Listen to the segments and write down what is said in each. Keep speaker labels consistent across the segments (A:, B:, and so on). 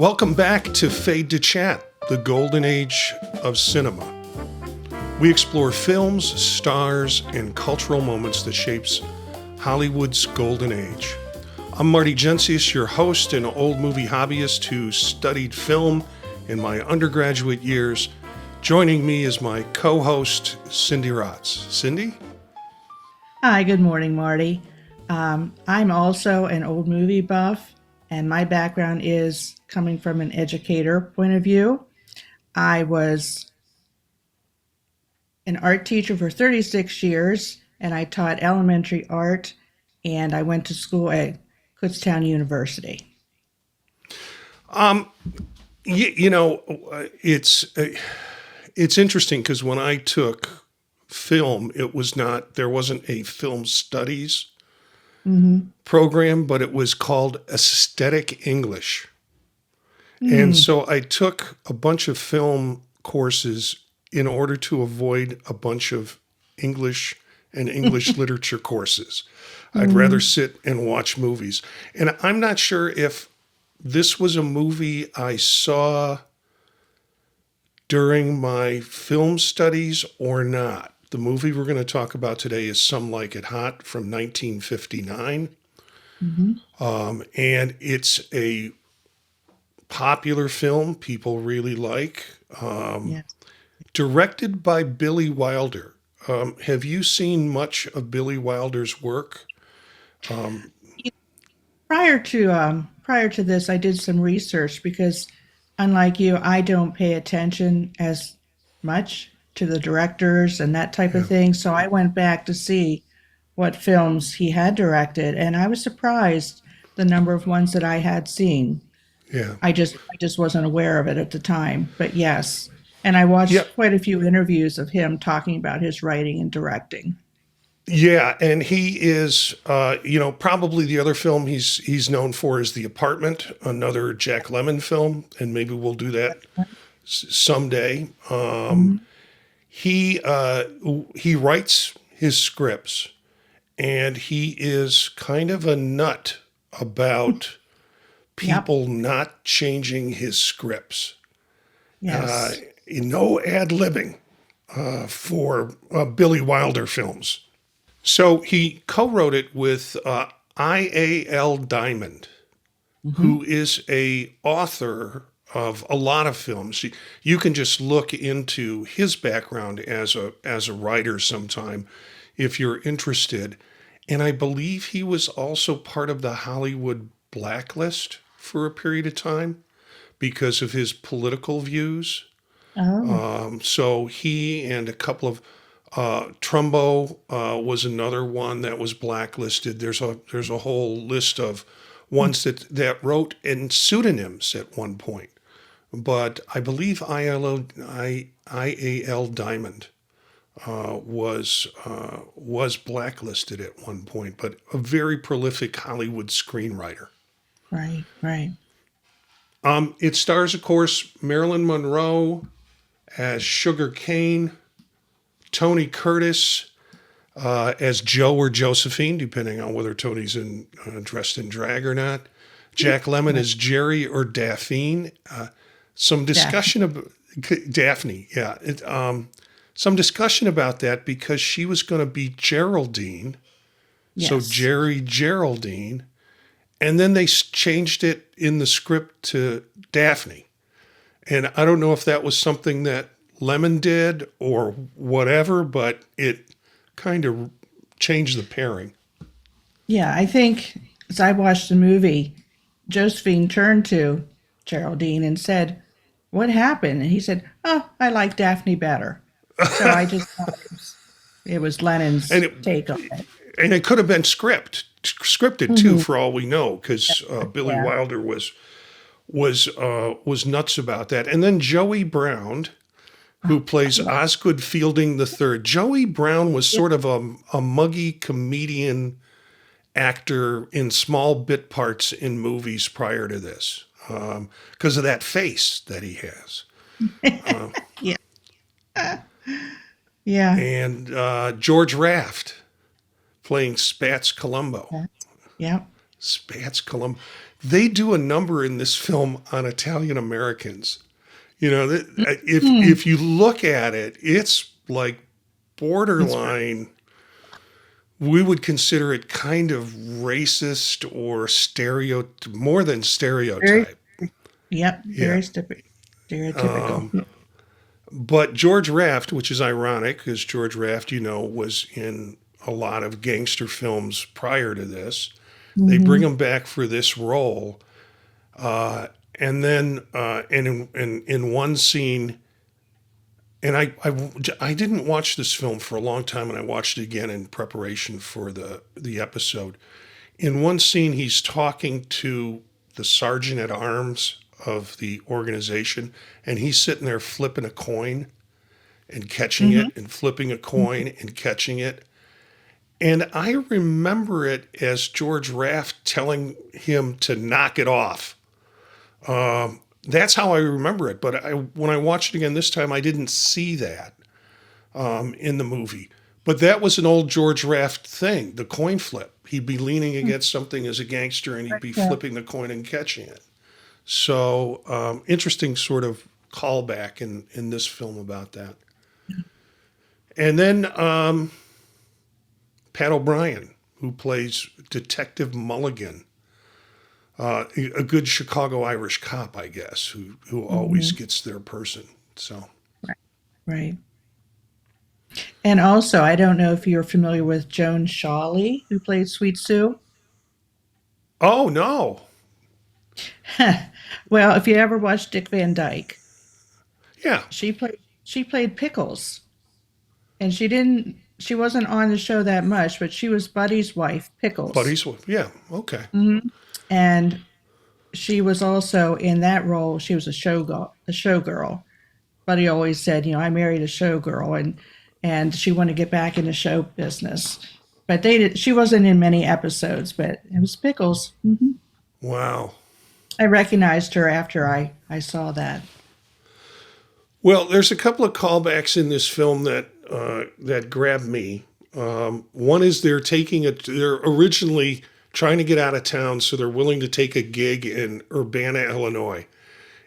A: Welcome back to Fade to Chat, the golden age of cinema. We explore films, stars, and cultural moments that shapes Hollywood's golden age. I'm Marty Gensius, your host and old movie hobbyist who studied film in my undergraduate years. Joining me is my co-host, Cindy Rotz. Cindy?
B: Hi, good morning, Marty. I'm also an old movie buff, and my background is coming from an educator point of view. I was an art teacher for 36 years, and I taught elementary art, and I went to school at Kutztown University.
A: It's interesting because when I took film, there wasn't a film studies program, but it was called aesthetic English. And so I took a bunch of film courses in order to avoid a bunch of English and English literature courses. I'd rather sit and watch movies. And I'm not sure if this was a movie I saw during my film studies or not. The movie we're going to talk about today is Some Like It Hot from 1959. And it's a popular film people really like.
B: Yes.
A: Directed by Billy Wilder. Have you seen much of Billy Wilder's work?
B: Prior to this, I did some research because, unlike you, I don't pay attention as much to the directors and that type of thing. So I went back to see what films he had directed, and I was surprised the number of ones that I had seen.
A: Yeah.
B: I just wasn't aware of it at the time, but yes. And I watched quite a few interviews of him talking about his writing and directing.
A: Yeah, and he is, probably the other film he's known for is The Apartment, another Jack Lemmon film, and maybe we'll do that someday. He writes his scripts, and he is kind of a nut about people not changing his scripts.
B: Yes.
A: No ad-libbing for Billy Wilder films. So he co-wrote it with I.A.L. Diamond, who is a author of a lot of films. You can just look into his background as a writer sometime if you're interested. And I believe he was also part of the Hollywood blacklist for a period of time because of his political views. So he and a couple of Trumbo was another one that was blacklisted. There's a whole list of ones that wrote in pseudonyms at one point. But I believe I.A.L. Diamond was blacklisted at one point, but a very prolific Hollywood screenwriter.
B: Right.
A: It stars, of course, Marilyn Monroe as Sugar Cane, Tony Curtis as Joe or Josephine, depending on whether Tony's dressed in drag or not. Jack Lemmon as Jerry or Daphne. Some discussion of Daphne, some discussion about that because she was going to be Geraldine, so Jerry Geraldine, and then they changed it in the script to Daphne. And I don't know if that was something that Lemmon did or whatever, but it kind of changed the pairing.
B: Yeah, I think as I watched the movie, Josephine turned to Geraldine and said, "What happened?" And he said, "Oh, I like Daphne better." So I just thought it was Lennon's take on it.
A: And it could have been scripted too, for all we know, because Billy Wilder was nuts about that. And then Joey Brown, who plays Osgood Fielding III. Joey Brown was sort of a muggy comedian actor in small bit parts in movies prior to this because of that face that he has. And George Raft playing Spats Columbo.
B: Yeah.
A: Spats Colum. They do a number in this film on Italian Americans. You know, if you look at it, it's like borderline. We would consider it kind of racist or more than stereotype.
B: Very stereotypical.
A: But George Raft, which is ironic because George Raft, was in a lot of gangster films prior to this. They bring him back for this role. And then in one scene, and I didn't watch this film for a long time, and I watched it again in preparation for the episode. In one scene, he's talking to the sergeant at arms of the organization, and he's sitting there flipping a coin and catching it, and flipping a coin and catching it. And I remember it as George Raft telling him to knock it off. That's how I remember it. But when I watched it again this time, I didn't see that in the movie. But that was an old George Raft thing, the coin flip. He'd be leaning against something as a gangster, and he'd be flipping the coin and catching it. So interesting sort of callback in this film about that. And then Pat O'Brien, who plays Detective Mulligan, a good Chicago Irish cop, I guess, who always gets their person. So,
B: right. And also, I don't know if you're familiar with Joan Shawley, who played Sweet Sue.
A: Oh no.
B: Well, if you ever watched Dick Van Dyke,
A: yeah,
B: she played Pickles, and she wasn't on the show that much, but she was Buddy's wife, Pickles.
A: Buddy's wife, yeah, okay.
B: And she was also in that role. She was a showgirl. Buddy always said, I married a showgirl, and she wanted to get back into show business. But she wasn't in many episodes, but it was Pickles.
A: Wow.
B: I recognized her after I saw that.
A: Well, there's a couple of callbacks in this film that grabbed me. One is they're originally trying to get out of town, so they're willing to take a gig in Urbana, Illinois.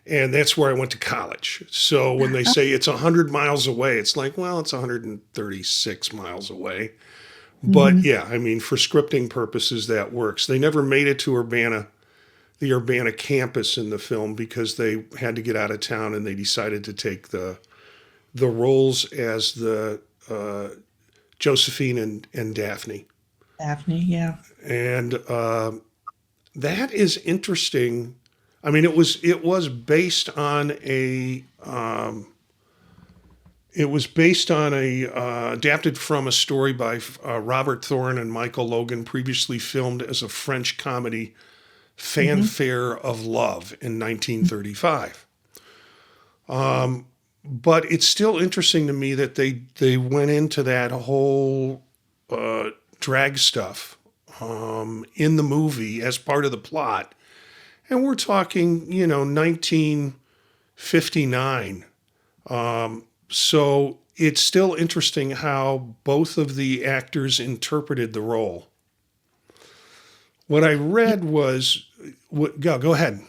A: And that's where I went to college. So when they say it's 100 miles away, it's like, well, it's 136 miles away. But yeah, I mean, for scripting purposes, that works. They never made it to the Urbana campus in the film because they had to get out of town, and they decided to take the roles as the Josephine and Daphne.
B: Daphne, yeah.
A: And that is interesting. I mean, it was based on adapted from a story by Robert Thoeren and Michael Logan, previously filmed as a French comedy, Fanfare of Love, in 1935. But it's still interesting to me that they went into that whole drag stuff in the movie as part of the plot. And we're talking, 1959. So it's still interesting how both of the actors interpreted the role. What I read was, go ahead.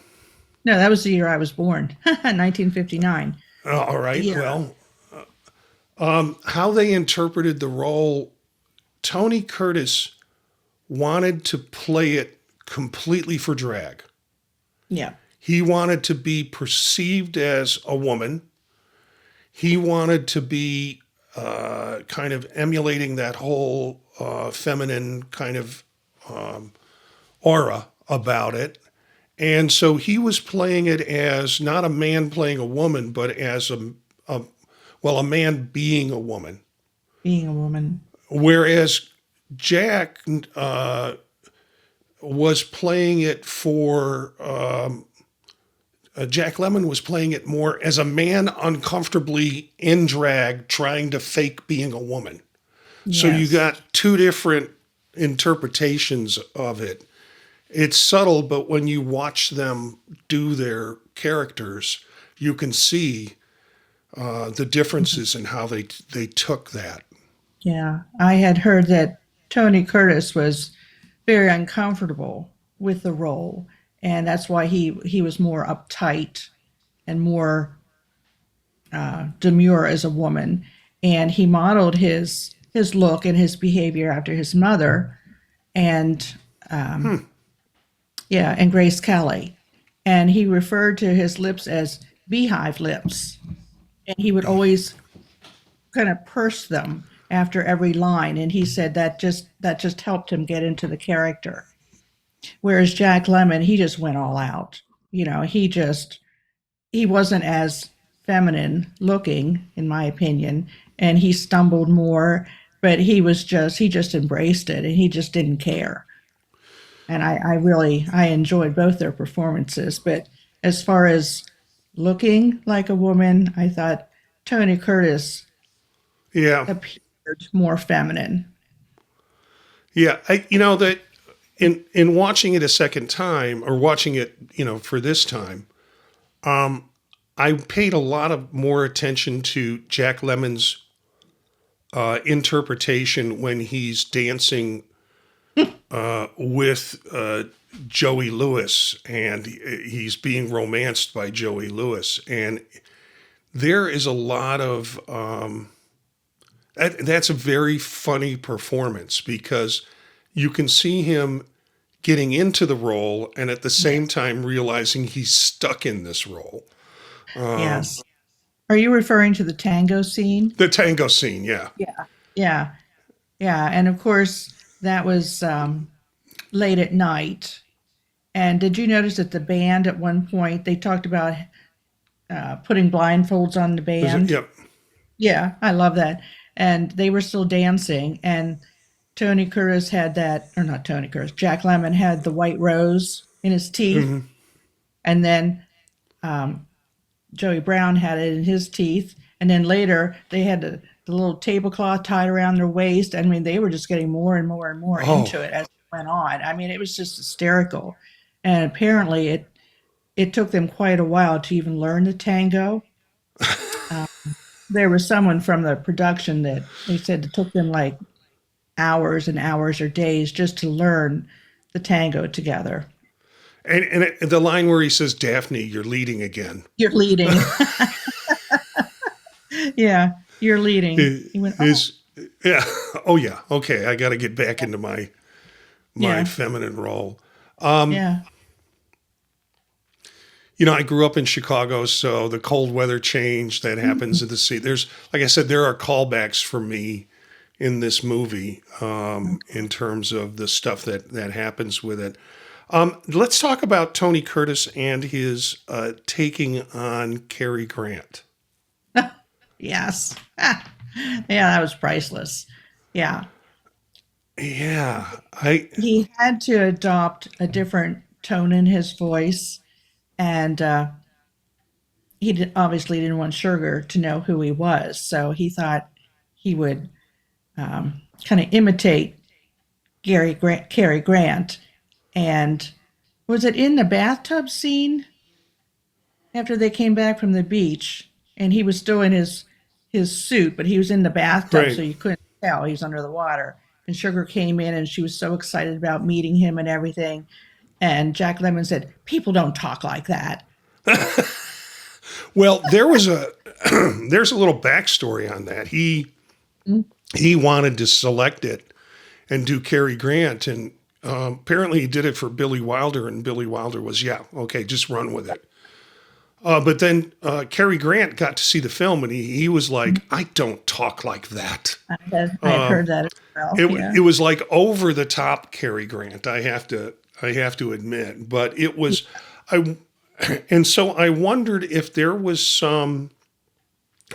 B: No, that was the year I was born, 1959.
A: All right.
B: Yeah.
A: Well, how they interpreted the role, Tony Curtis wanted to play it completely for drag.
B: Yeah.
A: He wanted to be perceived as a woman. He wanted to be kind of emulating that whole feminine kind of aura about it. And so he was playing it as not a man playing a woman, but as a man being a woman.
B: Being a woman.
A: Whereas Jack was playing it for, Jack Lemmon was playing it more as a man uncomfortably in drag trying to fake being a woman. Yes. So you got two different interpretations of it. It's subtle, but when you watch them do their characters, you can see the differences in how they took that.
B: Yeah, I had heard that Tony Curtis was very uncomfortable with the role, and that's why he was more uptight and more demure as a woman, and he modeled his look and his behavior after his mother, and yeah, and Grace Kelly, and he referred to his lips as beehive lips, and he would always kind of purse them after every line, and he said that just helped him get into the character. Whereas Jack Lemmon, he just went all out. He wasn't as feminine looking, in my opinion, and he stumbled more, but he just embraced it, and he just didn't care. And I enjoyed both their performances. But as far as looking like a woman, I thought Tony Curtis
A: Yeah.
B: appeared more feminine.
A: Yeah. That in watching it a second time, or watching it, for this time, I paid a lot of more attention to Jack Lemmon's interpretation when he's dancing with Joey Lewis, and he's being romanced by Joey Lewis. And there is a lot of that's a very funny performance, because you can see him getting into the role and at the same time realizing he's stuck in this role.
B: Yes. Are you referring to the tango scene?
A: The tango scene, yeah.
B: Yeah. Yeah. Yeah. And of course, that was late at night. And did you notice that the band at one point they talked about putting blindfolds on the band?
A: Yep.
B: Yeah, I love that. And they were still dancing, and Tony Curtis had that, or not Tony Curtis, Jack Lemmon had the white rose in his teeth, and then Joey Brown had it in his teeth, and then later they had the little tablecloth tied around their waist. I mean, they were just getting more and more and more into it as it went on. I mean, it was just hysterical, and apparently it took them quite a while to even learn the tango. There was someone from the production that they said it took them like hours and hours or days just to learn the tango together.
A: And the line where he says, "Daphne, you're leading again."
B: You're leading. Yeah, you're leading. He went, oh.
A: Yeah. Oh yeah. Okay. I got to get back into my
B: Yeah.
A: feminine role.
B: Yeah.
A: I grew up in Chicago, so the cold weather change that happens in the sea. There's, like I said, there are callbacks for me in this movie in terms of the stuff that happens with it. Let's talk about Tony Curtis and his taking on Cary Grant.
B: Yes. Yeah, that was priceless. Yeah.
A: Yeah.
B: He had to adopt a different tone in his voice, and obviously didn't want Sugar to know who he was, so he thought he would kind of imitate Cary Grant. And was it in the bathtub scene after they came back from the beach, and he was still in his suit, but he was in the bathtub,
A: Right.
B: so you couldn't tell he was under the water. And Sugar came in, and she was so excited about meeting him and everything. And Jack Lemmon said, "People don't talk like that."
A: Well, there's a little backstory on that. He wanted to select it and do Cary Grant, and apparently he did it for Billy Wilder, and Billy Wilder was, yeah, okay, just run with it. But then Cary Grant got to see the film, and he was like, "I don't talk like that."
B: I had heard that as well.
A: It was like over the top Cary Grant. I have to admit, but it was and so I wondered if there was some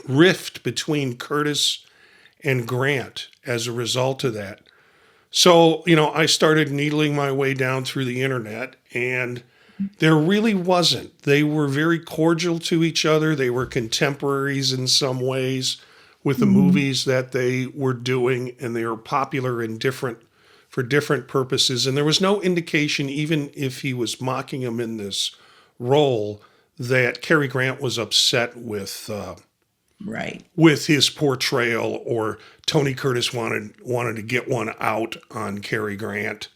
A: rift between Curtis and Grant as a result of that. So, I started needling my way down through the internet, and there really wasn't. They were very cordial to each other. They were contemporaries in some ways with the movies that they were doing, and they were popular for different purposes. And there was no indication, even if he was mocking him in this role, that Cary Grant was upset with
B: right.
A: with his portrayal, or Tony Curtis wanted to get one out on Cary Grant.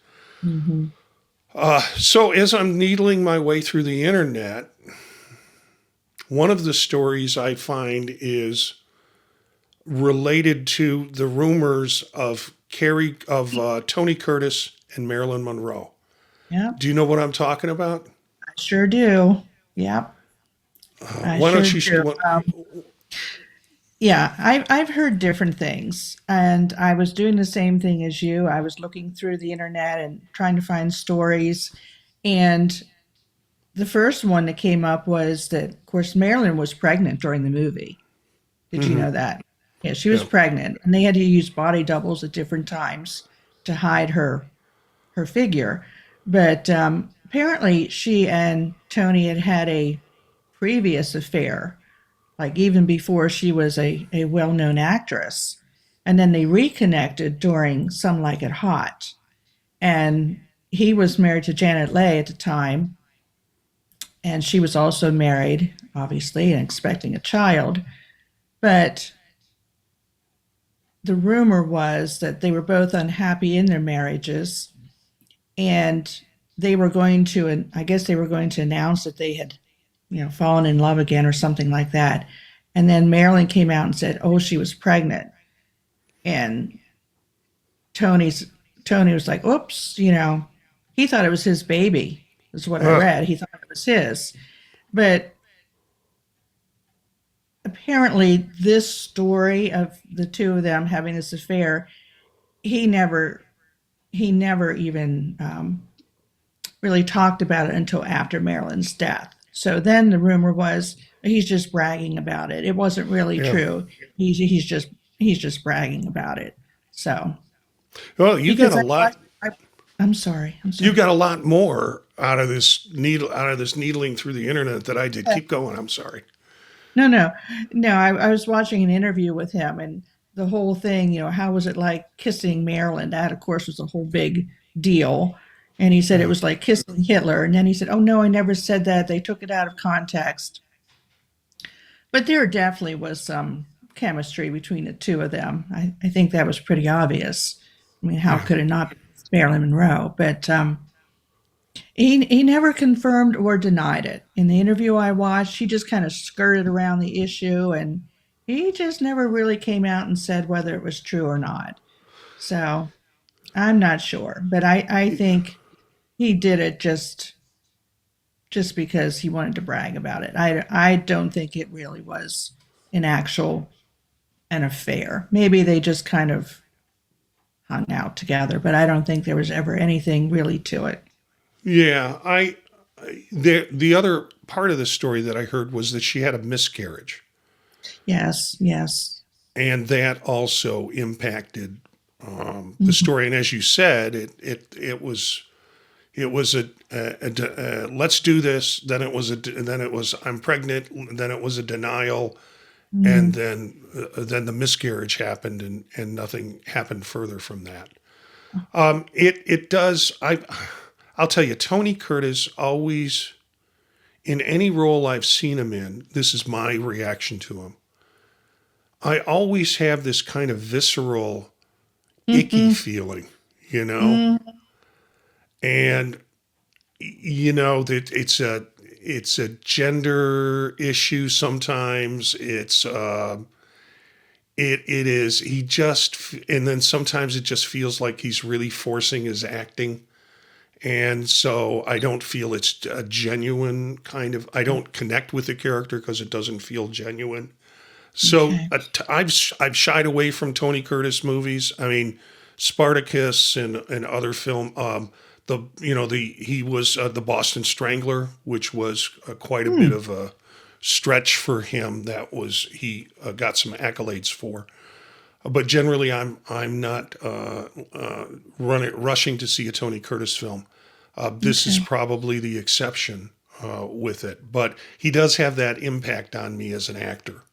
A: So as I'm needling my way through the internet, one of the stories I find is related to the rumors of Tony Curtis and Marilyn Monroe.
B: Yep,
A: Do you know what I'm talking about?
B: I sure do. Yep, I
A: Why
B: sure
A: don't you?
B: do. Yeah, I've heard different things, and I was doing the same thing as you. I was looking through the internet and trying to find stories, and the first one that came up was that, of course, Marilyn was pregnant during the movie. Did you
A: Mm-hmm.
B: know that? Yeah, she was
A: Yeah.
B: pregnant, and they had to use body doubles at different times to hide her figure. But apparently, she and Tony had had a previous affair, like even before she was a well known actress. And then they reconnected during Some Like It Hot. And he was married to Janet Leigh at the time. And she was also married, obviously, and expecting a child. But the rumor was that they were both unhappy in their marriages, and they were going to, and I guess they were going to announce that they had, fallen in love again or something like that. And then Marilyn came out and said, "Oh, she was pregnant," and Tony's Tony was like, "Oops," he thought it was his baby. Is what I
A: Ugh.
B: read. He thought it was his, but apparently, this story of the two of them having this affair, he never he never even really talked about it until after Marilyn's death. So then the rumor was he's just bragging about it. It wasn't really
A: Yeah.
B: true. He's just bragging about it. So
A: Well, you got
B: because
A: a lot.
B: I'm sorry. I'm
A: You
B: sorry.
A: got a lot more out of this needling through the internet that I did. Keep going. I'm sorry.
B: No, no, no. I was watching an interview with him, and the whole thing, how was it like kissing Marilyn? That, of course, was a whole big deal. And he said it
A: Yeah.
B: was like kissing Hitler. And then he said, "Oh, no, I never said that. They took it out of context." But there definitely was some chemistry between the two of them. I think that was pretty obvious. I mean, how
A: Yeah.
B: could it not be Marilyn Monroe? But he never confirmed or denied it. In the interview I watched, he just kind of skirted around the issue, and he just never really came out and said whether it was true or not. So I'm not sure, but I think he did it just because he wanted to brag about it. I don't think it really was an affair. Maybe they just kind of hung out together, but I don't think there was ever anything really to it.
A: Yeah. The other part of the story that I heard was that she had a miscarriage,
B: Yes, yes.
A: and that also impacted the
B: Mhm.
A: story. And as you said, it was let's do this. Then it was I'm pregnant. Then it was a denial, and
B: Mhm.
A: then the miscarriage happened, and nothing happened further from that. It does. I'll tell you, Tony Curtis always, in any role I've seen him in, this is my reaction to him. I always have this kind of visceral, icky
B: Mhm.
A: feeling, you know,
B: Mhm.
A: and that it's a gender issue. Sometimes it is and then sometimes it just feels like he's really forcing his acting. And so I don't feel it's a genuine kind of. I don't connect with the character because it doesn't feel genuine. So
B: Okay.
A: I've shied away from Tony Curtis movies. I mean, Spartacus and other film. He was the Boston Strangler, which was quite a bit
B: Hmm.
A: of a stretch for him. That was he got some accolades for. But generally, I'm not rushing to see a Tony Curtis film. This is
B: Okay.
A: probably the exception with it, but he does have that impact on me as an actor,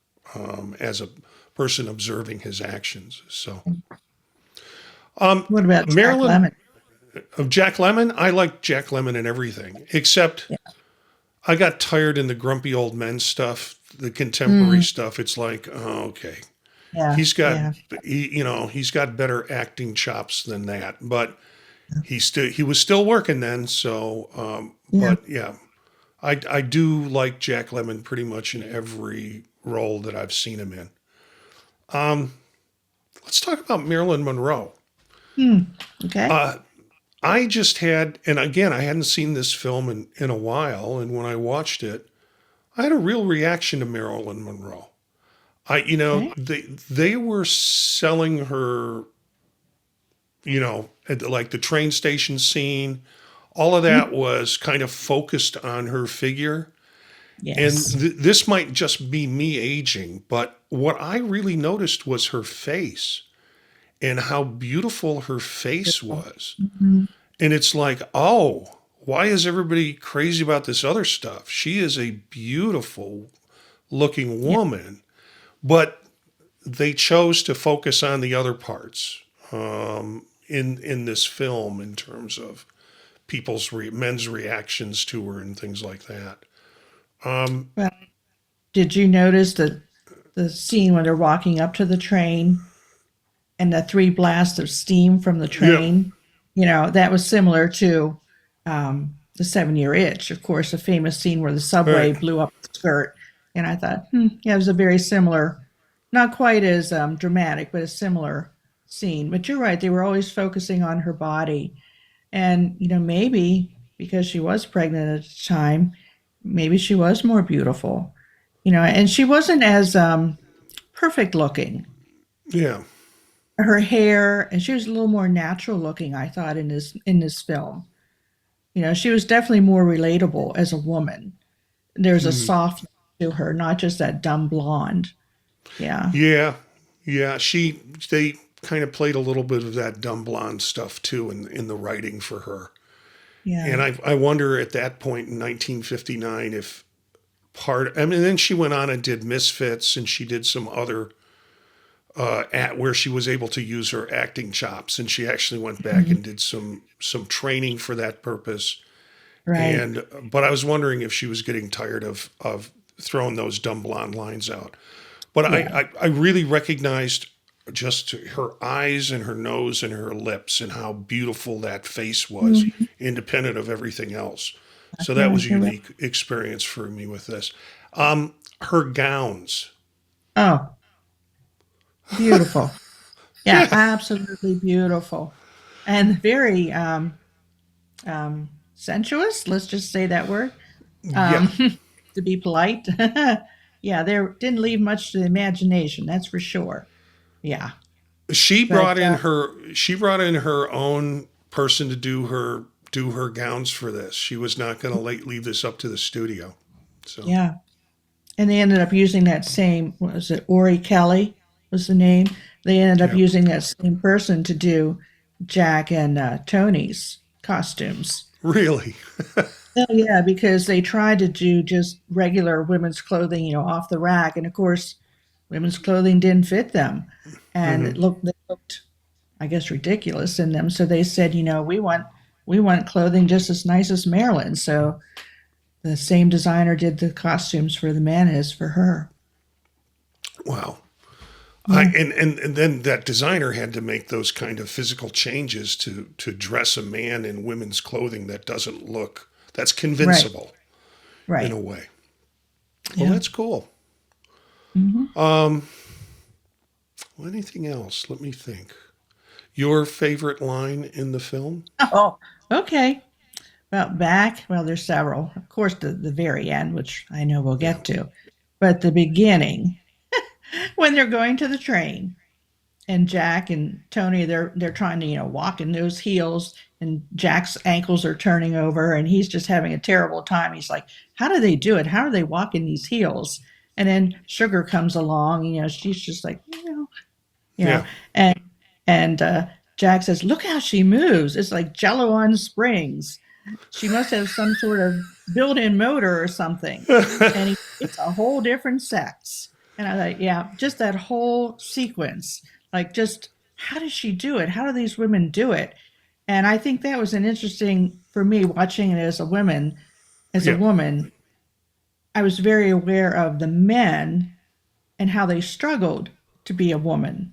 A: as a person observing his actions. So,
B: What about Jack
A: Marilyn
B: Lemmon?
A: of Jack Lemmon, I like Jack Lemmon and everything, except
B: Yeah.
A: I got tired in the grumpy old men stuff, the contemporary
B: Mm,
A: stuff. It's like, oh, okay,
B: yeah.
A: he's got
B: Yeah.
A: he's got better acting chops than that, but he was still working then. So,
B: Yeah.
A: but yeah, I do like Jack Lemmon pretty much in every role that I've seen him in. Let's talk about Marilyn Monroe.
B: Hmm. Okay.
A: I just had, and again, I hadn't seen this film in a while, and when I watched it, I had a real reaction to Marilyn Monroe.
B: Okay.
A: They were selling her, at like the train station scene. All of that
B: Mhm.
A: was kind of focused on her figure. And
B: Yes.
A: this might just be me aging, but what I really noticed was her face and how beautiful her face was.
B: Mhm.
A: And it's like, oh, why is everybody crazy about this other stuff? She is a beautiful looking
B: Yeah.
A: woman, but they chose to focus on the other parts in this film in terms of men's reactions to her and things like that.
B: Well, did you notice the scene when they're walking up to the train and the three blasts of steam from the
A: Yeah.
B: train? That was similar to the 7 Year Itch, of course, a famous scene where the
A: All
B: subway
A: right.
B: blew up the skirt. And I thought, yeah, it was a very similar, not quite as dramatic, but a similar scene. But you're right, they were always focusing on her body. And, maybe because she was pregnant at the time, maybe she was more beautiful, and she wasn't as perfect looking.
A: Yeah.
B: Her hair, and she was a little more natural looking, I thought, in this film. She was definitely more relatable as a woman. There's a
A: Mhm.
B: softness to her, not just that dumb blonde. Yeah.
A: Yeah. Yeah. They kind of played a little bit of that dumb blonde stuff too in the writing for her.
B: Yeah.
A: And I wonder at that point in 1959 if I mean, then she went on and did Misfits and she did some other at where she was able to use her acting chops, and she actually went back
B: Mhm.
A: and did some training for that purpose.
B: Right.
A: And but I was wondering if she was getting tired of throwing those dumb blonde lines out. But
B: Yeah.
A: I really recognized just her eyes and her nose and her lips and how beautiful that face was,
B: Mhm.
A: independent of everything else. So that
B: Yeah,
A: was a
B: you're right.
A: unique experience for me with this. Her gowns.
B: Oh, beautiful. Yeah, absolutely beautiful. And very sensuous, let's just say that word.
A: Yeah.
B: Um, to be polite. Yeah, there didn't leave much to the imagination, that's for sure. Yeah. But
A: She brought in her own person to do her gowns for this. She was not going to leave this up to the studio. So,
B: yeah. And they ended up using that same, what was it, Ori Kelly was the name? They ended up
A: yeah.
B: using that same person to do Jack and Tony's costumes.
A: Really?
B: Oh, yeah, because they tried to do just regular women's clothing, off the rack. And of course, women's clothing didn't fit them. And
A: Hmm.
B: they looked, I guess, ridiculous in them. So they said, we want clothing just as nice as Marilyn. So the same designer did the costumes for the men as for her.
A: Wow.
B: Yeah.
A: And then that designer had to make those kind of physical changes to dress a man in women's clothing that doesn't look that's
B: Right.
A: convincible in
B: Right.
A: a way. Well,
B: Yeah.
A: that's cool.
B: Hmm.
A: Well, anything else? Let me think. Your favorite line in the film?
B: Oh, okay. Well, there's several. Of course, the very end, which I know we'll
A: Yeah.
B: get to, but the beginning, when they're going to the train, and Jack and Tony, they're trying to walk in those heels, and Jack's ankles are turning over, and he's just having a terrible time. He's like, "How do they do it? How do they walk in these heels?" And then Sugar comes along, she's just like, you know,
A: Yeah.
B: and Jack says, "Look how she moves. It's like Jello on springs. She must have some sort of built-in motor or something." And it's a whole different sex. And I thought, yeah, just that whole sequence, like, just how does she do it? How do these women do it? And I think that was an interesting for me watching it as a
A: Yeah.
B: woman. I was very aware of the men and how they struggled to be a woman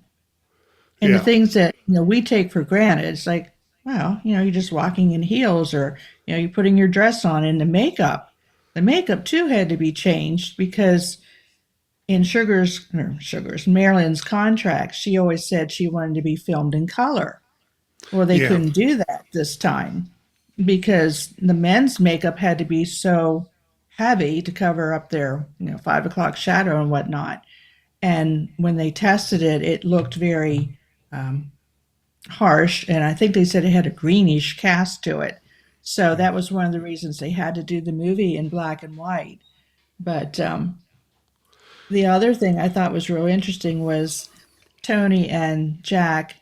B: and the
A: Yeah.
B: things that we take for granted. It's like, well, you're just walking in heels, or you're putting your dress on, and the makeup too had to be changed because in Marilyn's contract, she always said she wanted to be filmed in color. Well, they
A: Yeah,
B: couldn't do that this time because the men's makeup had to be so heavy to cover up their 5 o'clock shadow and whatnot. And when they tested it, it looked very um, harsh, and I think they said it had a greenish cast to it. So that was one of the reasons they had to do the movie in black and white. But the other thing I thought was real interesting was Tony and Jack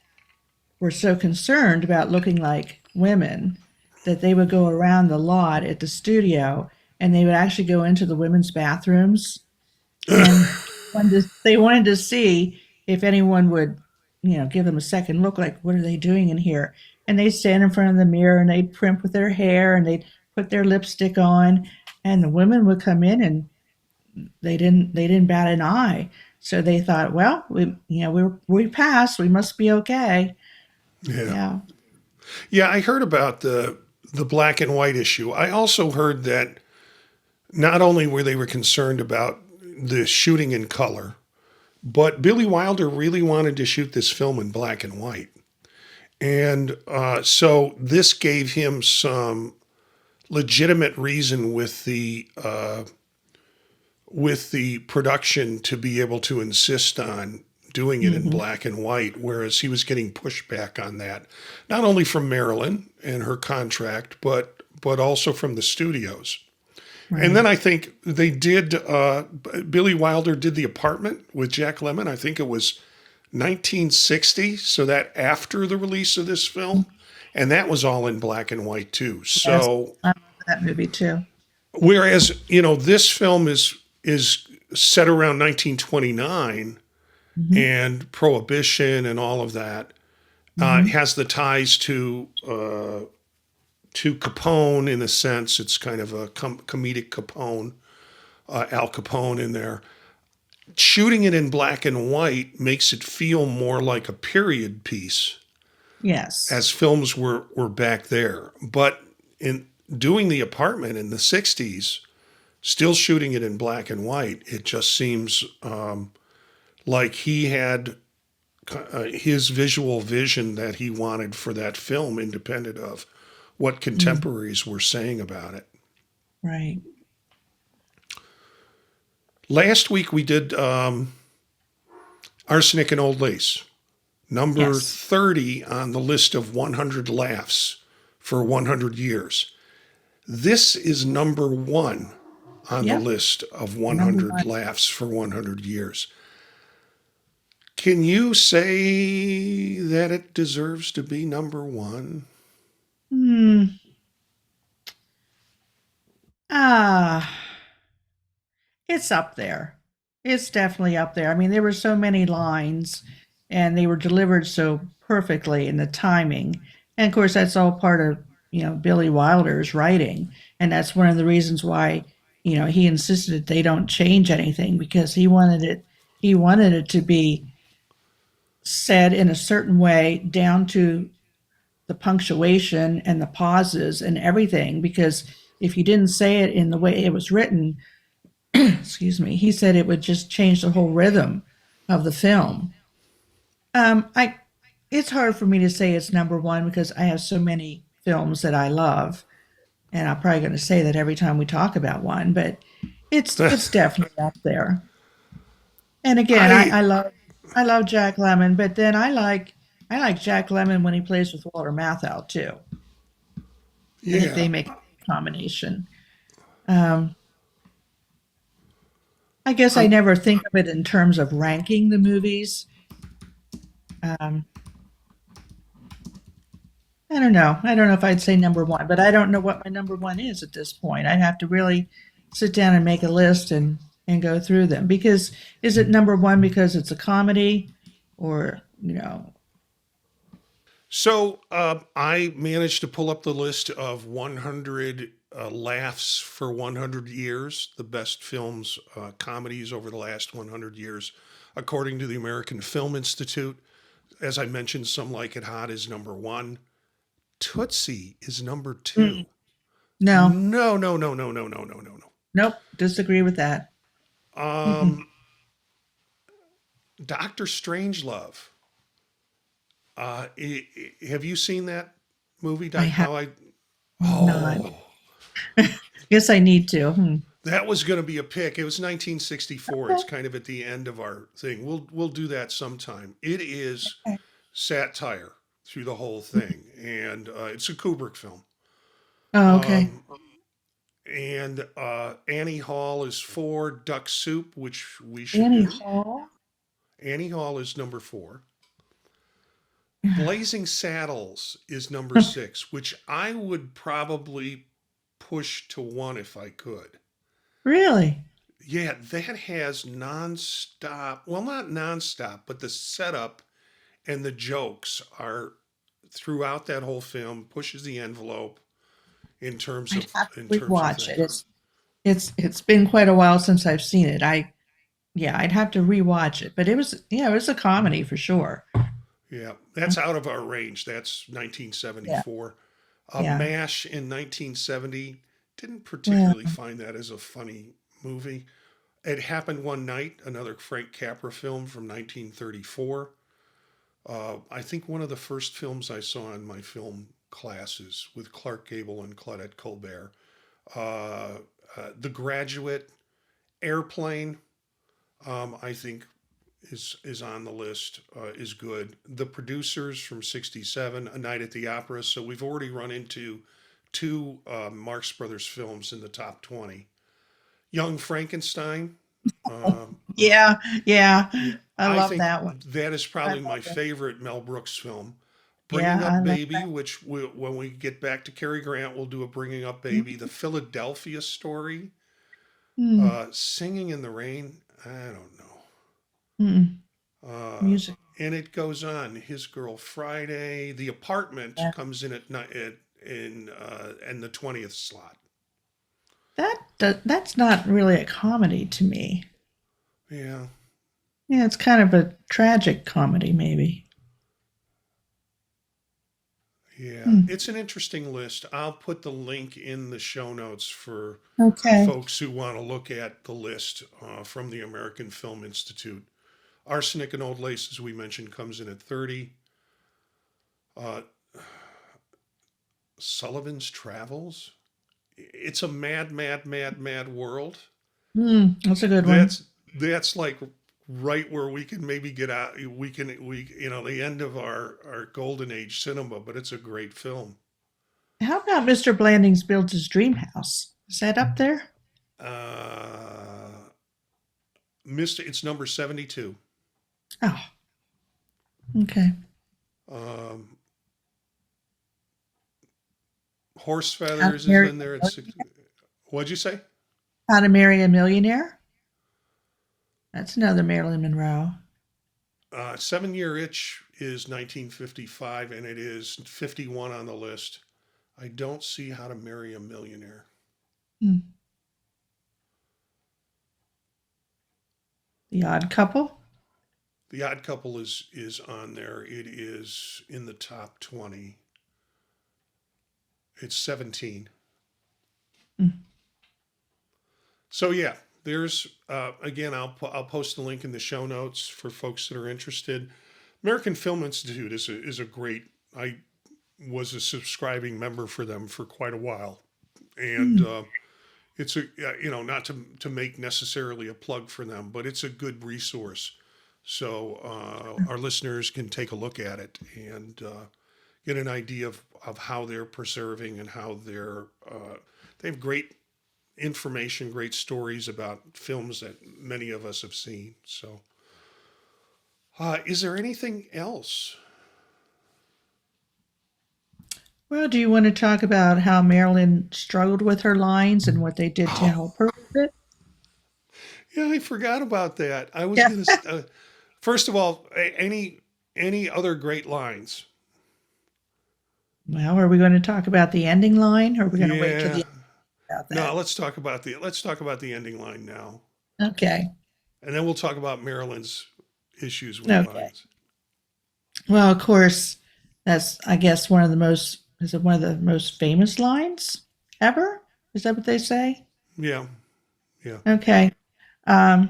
B: were so concerned about looking like women that they would go around the lot at the studio and they would actually go into the women's bathrooms and they wanted to see if anyone would, give them a second look, like, what are they doing in here? And they'd stand in front of the mirror and they'd primp with their hair and they'd put their lipstick on, and the women would come in and they didn't bat an eye. So they thought, well, we passed, we must be okay.
A: yeah,
B: Yeah.
A: yeah. I heard about the black and white issue. I also heard that not only were concerned about the shooting in color, but Billy Wilder really wanted to shoot this film in black and white. And so this gave him some legitimate reason with the production to be able to insist on doing it in
B: Hmm.
A: black and white, whereas he was getting pushback on that, not only from Marilyn and her contract, but also from the studios. And then
B: Right.
A: I think they did. Billy Wilder did The Apartment with Jack Lemmon. I think it was 1960, so that after the release of this film, and that was all in black and white too.
B: Yes.
A: So
B: I love that movie too.
A: whereas this film is set around 1929
B: Hmm.
A: and Prohibition and all of that, it
B: Hmm.
A: has the ties to Capone in a sense. It's kind of a comedic Capone, Al Capone in there. Shooting it in black and white makes it feel more like a period piece,
B: Yes.
A: as films were back there. But in doing The Apartment in the 60s, still shooting it in black and white, it just seems like he had his visual vision that he wanted for that film, independent of what
B: Mm.
A: contemporaries were saying about it.
B: Right.
A: Last week we did Arsenic and Old Lace, number
B: Yes.
A: 30 on the list of 100 laughs for 100 years. This is number one on the
B: Yep.
A: list of
B: Number
A: 100
B: one.
A: laughs for 100 years. Can you say that it deserves to be number one?
B: Hmm. Ah, it's up there. It's definitely up there. I mean, there were so many lines and they were delivered so perfectly in the timing. And of course, that's all part of, Billy Wilder's writing. And that's one of the reasons why, he insisted that they don't change anything because he wanted it to be said in a certain way down to the punctuation and the pauses and everything because if you didn't say it in the way it was written, excuse me, he said it would just change the whole rhythm of the film. I It's hard for me to say it's number one because I have so many films that I love, and I'm probably going to say that every time we talk about one, but it's definitely up there. And again,
A: I,
B: I love Jack Lemmon, but then I like Jack Lemmon when he plays with Walter Matthau too. I think
A: yeah,
B: they make a combination. Um, I guess I
A: I'm,
B: never think of it in terms of ranking the movies. Um, I don't know. I don't know if I'd say number one, but I don't know what my number one is at this point. I'd have to really sit down and make a list and go through them because is it number one because it's a comedy or
A: so I managed to pull up the list of 100 laughs for 100 years, the best films, comedies over the last 100 years, according to the American Film Institute. As I mentioned, Some Like It Hot is number one. Tootsie is number 2.
B: No,
A: No, no, no, no, no, no, no, no,
B: nope, disagree with that.
A: no. Doctor Strangelove. Have you seen that movie?
B: I have
A: How I
B: not.
A: Oh,
B: Guess I need to.
A: that was going to be a pick. It was 1964. It's kind of at the end of our thing. We'll do that sometime. It is
B: Okay.
A: satire through the whole thing, and it's a Kubrick film.
B: Oh, okay.
A: Um, and Annie Hall is 4. Duck Soup, which we should
B: Annie
A: do.
B: Hall.
A: Annie Hall is number 4. Blazing Saddles is number 6, which I would probably push to 1 if I could.
B: Really?
A: Yeah, that has nonstop. Well, not nonstop, but the setup and the jokes are throughout that whole film. Pushes the envelope in terms
B: I'd
A: of
B: have to
A: in terms of
B: rewatch it.
A: things.
B: It's been quite a while since I've seen it. I'd have to rewatch it. But it was a comedy for sure.
A: Yeah, that's out of our range. That's
B: Yeah.
A: 1974.
B: Yeah.
A: MASH in 1970. Didn't
B: Well,
A: particularly find that as a funny movie. It Happened One Night, another Frank Capra film from 1934. I think one of the first films I saw in my film classes with Clark Gable and Claudette Colbert. Uh, The Graduate, Airplane, I think is on the list, is good. The Producers from 67, A Night at the Opera. So we've already run into 2 Marx Brothers films in the top 20. Young Frankenstein. Um,
B: yeah, yeah.
A: yeah,
B: I
A: I
B: love
A: think
B: that one.
A: that is
B: I
A: probably my
B: love it.
A: favorite Mel Brooks film.
B: Yeah,
A: Bringing
B: I
A: Up
B: love
A: Baby,
B: that.
A: which when we get back to Cary Grant, we'll do a Bringing Up Baby. The Philadelphia Story.
B: Mm,
A: Singing in the Rain. I don't know.
B: mm,
A: Uh,
B: music.
A: and it goes on. His Girl Friday. The Apartment
B: Yeah.
A: comes in in the 20th slot.
B: That's not really a comedy to me.
A: Yeah.
B: Yeah, it's kind of a tragic comedy, maybe.
A: Yeah.
B: Hmm.
A: It's an interesting list. I'll put the link in the show notes for
B: Okay.
A: folks who want to look at the list from the American Film Institute. Arsenic and Old Lace, as we mentioned, comes in at 30. Uh, Sullivan's Travels. It's a mad, mad, mad, mad world.
B: That's a good one.
A: That's that's like right where we can maybe get out. We the end of our golden age cinema, but it's a great film.
B: How about Mr. Blandings builds his dream house? Is that up there?
A: Uh, it's number 72.
B: Oh, okay.
A: Um, Horse
B: How to
A: Feathers is
B: marry
A: in there
B: a
A: at 60. What'd you say?
B: How to Marry a Millionaire? That's another Marilyn Monroe.
A: 7 Year Itch is 1955, and it is 51 on the list. I don't see How to Marry a Millionaire.
B: Hmm. The Odd Couple?
A: The Odd Couple is on there. It is in the top 20. It's 17.
B: Hmm.
A: So yeah, there's again. I'll post the link in the show notes for folks that are interested. American Film Institute is a great. I was a subscribing member for them for quite a while, and
B: Hmm.
A: it's a not to make necessarily a plug for them, but it's a good resource. So our listeners can take a look at it and get an idea of how they're preserving and how they have great information, great stories about films that many of us have seen. So, is there anything else?
B: Well, do you want to talk about how Marilyn struggled with her lines and what they did to
A: Oh,
B: help her with it?
A: yeah, I forgot about that. I was
B: Yeah.
A: gonna. First of all, any other great lines?
B: Well, are we going to talk about the ending line or are we going to wait till the
A: Yeah.
B: end about
A: No,
B: that?
A: let's talk about the ending line now,
B: Okay.
A: and then we'll talk about Marilyn's issues with
B: Okay.
A: lines.
B: Well, of course, that's, I guess, one of the most is it one of the most famous lines ever? Is that what they say?
A: Yeah. Yeah.
B: Okay. Of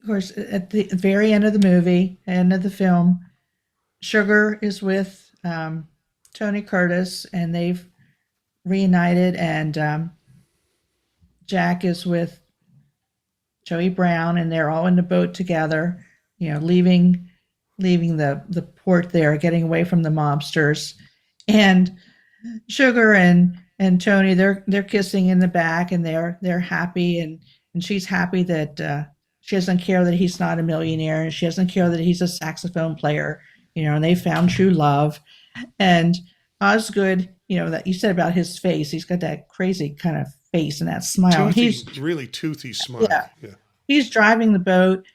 B: course, at the very end of the movie, end of the film, Sugar is with Tony Curtis, and they've reunited, and Jack is with Joey Brown, and they're all in the boat together, leaving the port there, getting away from the mobsters. And Sugar and Tony, they're kissing in the back, and they're happy, and she's happy that she doesn't care that he's not a millionaire, and she doesn't care that he's a saxophone player, and they found true love. And Osgood, that you said about his face, he's got that crazy kind of face and that smile.
A: Toothy, really toothy smile.
B: Yeah. He's driving the boat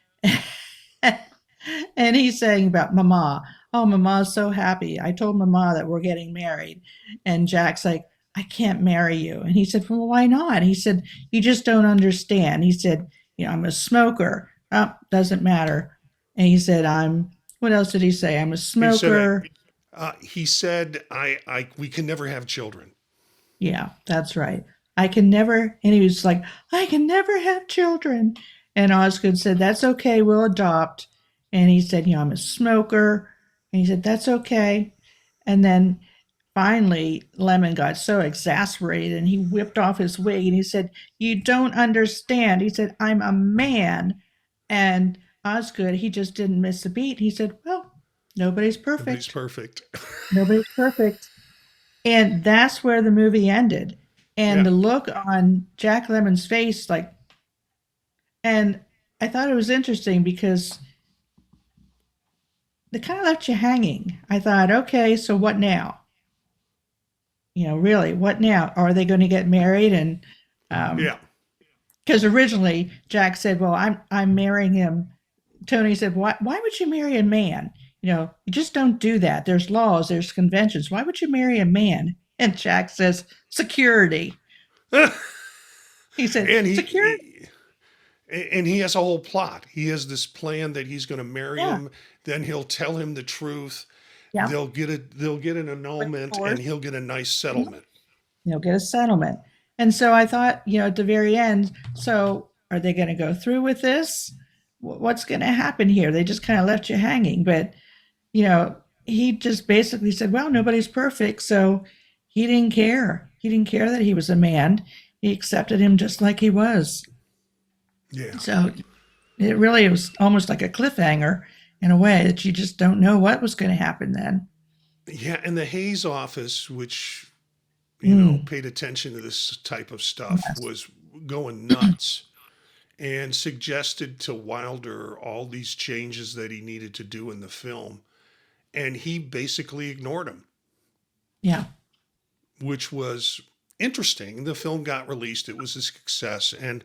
B: and he's saying about Mama. Oh, Mama's so happy. I told Mama that we're getting married. And Jack's like, I can't marry you. And he said, well, why not? He said, you just don't understand. He said, I'm a smoker. Oh, doesn't matter. And he said, what else did he say? I'm a smoker.
A: He said, we can never have children.
B: Yeah, that's right. I can never, and he was like, I can never have children. And Osgood said, that's okay, we'll adopt. And he said, I'm a smoker. And he said, that's okay. And then finally, Lemmon got so exasperated and he whipped off his wig and he said, you don't understand. He said, I'm a man. And Osgood, he just didn't miss a beat. He said, well, nobody's perfect.
A: Nobody's perfect.
B: Nobody's perfect. And that's where the movie ended. And the look on Jack Lemmon's face, and I thought it was interesting because they kind of left you hanging. I thought, okay, so what now? Really, what now? Are they going to get married? And because originally Jack said, well, I'm marrying him. Tony said, why would you marry a man? You just don't do that. There's laws, there's conventions. Why would you marry a man? And Jack says, security. He said, security.
A: And he has a whole plot. He has this plan that he's going to marry him. Then he'll tell him the truth. Yeah. They'll get an annulment, and he'll get a nice settlement.
B: He'll get a settlement. And so I thought, at the very end, so are they going to go through with this? What's going to happen here? They just kind of left you hanging. But, he just basically said, well, nobody's perfect. So he didn't care. He didn't care that he was a man. He accepted him just like he was.
A: Yeah.
B: So it really was almost like a cliffhanger in a way that you just don't know what was going to happen then.
A: Yeah. And the Hayes office, which, paid attention to this type of stuff, was going nuts and suggested to Wilder all these changes that he needed to do in the film. And he basically ignored him.
B: Yeah.
A: Which was interesting. The film got released. It was a success. And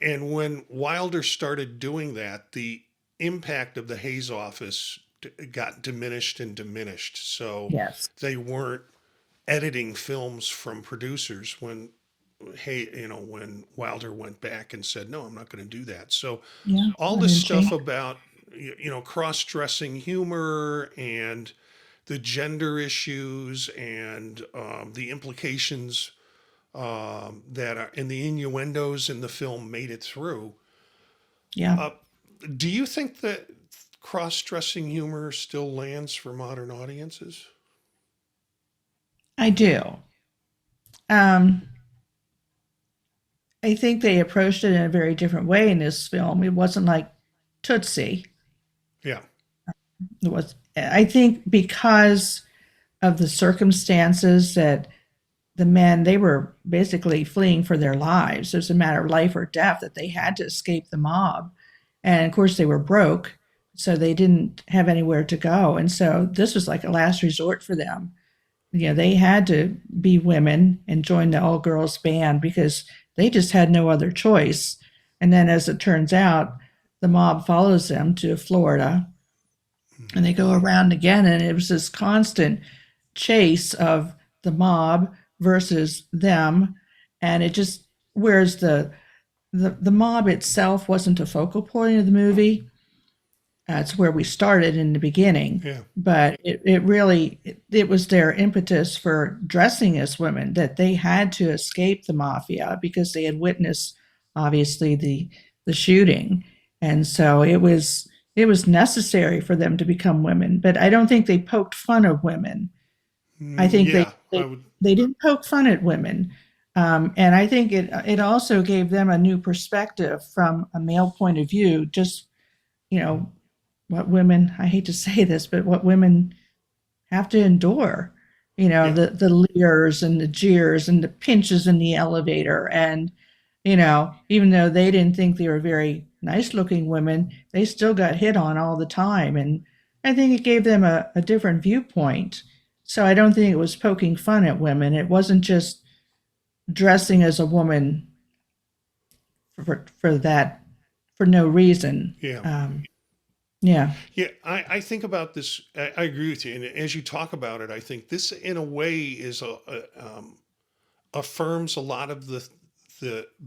A: when Wilder started doing that, the impact of the Hayes office got diminished and diminished. So they weren't editing films from producers when Wilder went back and said, no, I'm not going to do that. So all this stuff about, cross-dressing humor and the gender issues and the implications that are in the innuendos in the film made it through.
B: Yeah.
A: Do you think that cross-dressing humor still lands for modern audiences?
B: I do. I think they approached it in a very different way in this film. It wasn't like Tootsie.
A: Yeah.
B: It was, I think, because of the circumstances that the men, they were basically fleeing for their lives. It was a matter of life or death that they had to escape the mob. And of course they were broke, so they didn't have anywhere to go. And so this was like a last resort for them. They had to be women and join the all-girls band because they just had no other choice. And then as it turns out, the mob follows them to Florida and they go around again. And it was this constant chase of the mob versus them. And it just, whereas the mob itself wasn't a focal point of the movie, That's where we started in the beginning.
A: Yeah.
B: But it really, it was their impetus for dressing as women that they had to escape the mafia because they had witnessed, obviously, the shooting. And so it was necessary for them to become women. But I don't think they poked fun of women. I think
A: Yeah, I
B: they,
A: would.
B: they didn't poke fun at women. And I think it also gave them a new perspective from a male point of view, just, you know, what women, I hate to say this, but what women have to endure,
A: Yeah.
B: the leers and the jeers and the pinches in the elevator. And, even though they didn't think they were very nice looking women, they still got hit on all the time. And I think it gave them a different viewpoint. So I don't think it was poking fun at women. It wasn't just dressing as a woman for that, for no reason.
A: Yeah.
B: Yeah.
A: Yeah, I think about this. I agree with you, and as you talk about it, I think this, in a way, affirms a lot of the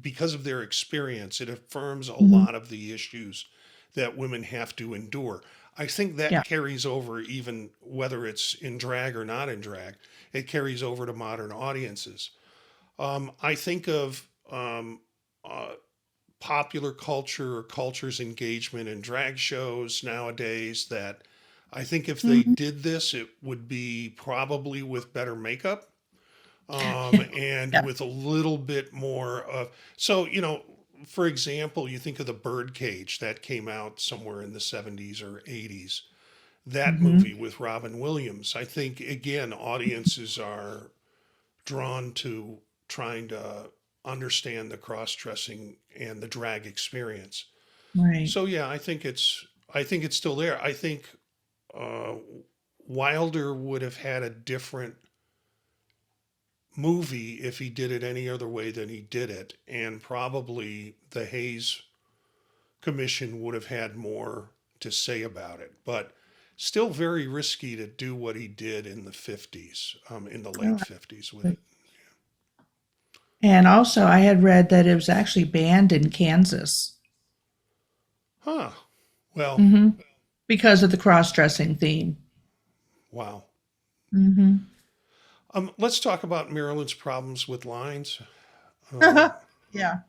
A: because of their experience. It affirms a
B: Hmm.
A: lot of the issues that women have to endure. I think that
B: Yeah.
A: carries over, even whether it's in drag or not in drag. It carries over to modern audiences. I think of uh, popular culture or culture's engagement in drag shows nowadays that I think if they
B: Hmm.
A: did this, it would be probably with better makeup, and
B: Yeah.
A: with a little bit more of. So, for example, you think of the Birdcage that came out somewhere in the 70s or 80s. That
B: Hmm.
A: movie with Robin Williams. I think, again, audiences are drawn to trying to understand the cross dressing and the drag experience.
B: Right.
A: So yeah, I think it's still there. I think uh, Wilder would have had a different movie if he did it any other way than he did it, and probably the Hayes Commission would have had more to say about it. But still very risky to do what he did in the 50s, in the
B: Oh,
A: late 50s with it.
B: and also, I had read that it was actually banned in Kansas.
A: Huh. Well,
B: Hmm. Because of the cross-dressing theme.
A: wow.
B: Hmm.
A: Let's talk about Marilyn's problems with lines, um,
B: Yeah,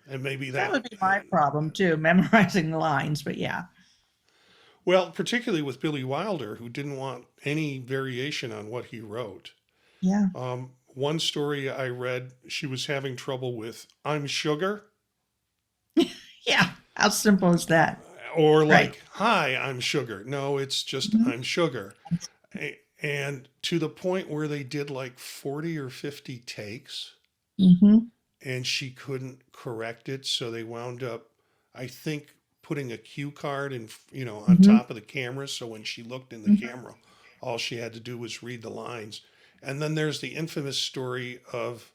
A: and maybe
B: that
A: that.
B: would be my problem too, memorizing the lines. But yeah,
A: Well, particularly with Billy Wilder, who didn't want any variation on what he wrote.
B: yeah,
A: One story I read, she was having trouble with "I'm sugar,"
B: yeah. How simple is that?
A: or
B: Right.
A: like "Hi, I'm sugar." No, it's just
B: Hmm.
A: "I'm sugar," and to the point where they did like 40 or 50 takes,
B: Hmm.
A: and she couldn't correct it, so they wound up, I think, putting a cue card in, on
B: Hmm.
A: top of the camera, so when she looked in the
B: Hmm.
A: camera, all she had to do was read the lines. And then there's the infamous story of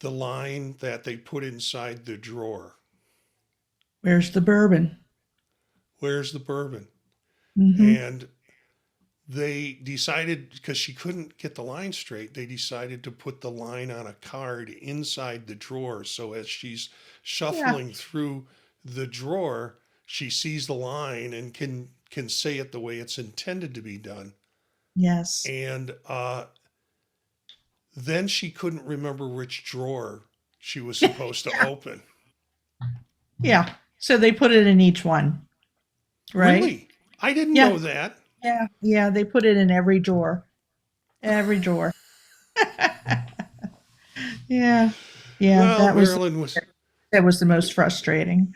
A: the line that they put inside the drawer.
B: Where's the bourbon?
A: Where's the bourbon?
B: Hmm.
A: And they decided, because she couldn't get the line straight, they decided to put the line on a card inside the drawer. So as she's
B: Yeah.
A: shuffling through the drawer, she sees the line and can say it the way it's intended to be done.
B: Yes.
A: And then she couldn't remember which drawer she was
B: Yeah.
A: supposed to open.
B: Yeah. So they put it in each one, right?
A: Really? I didn't
B: Yeah.
A: know that.
B: Yeah. Yeah. They put it in every drawer. Every drawer. Yeah. Yeah.
A: Well,
B: That was the most frustrating.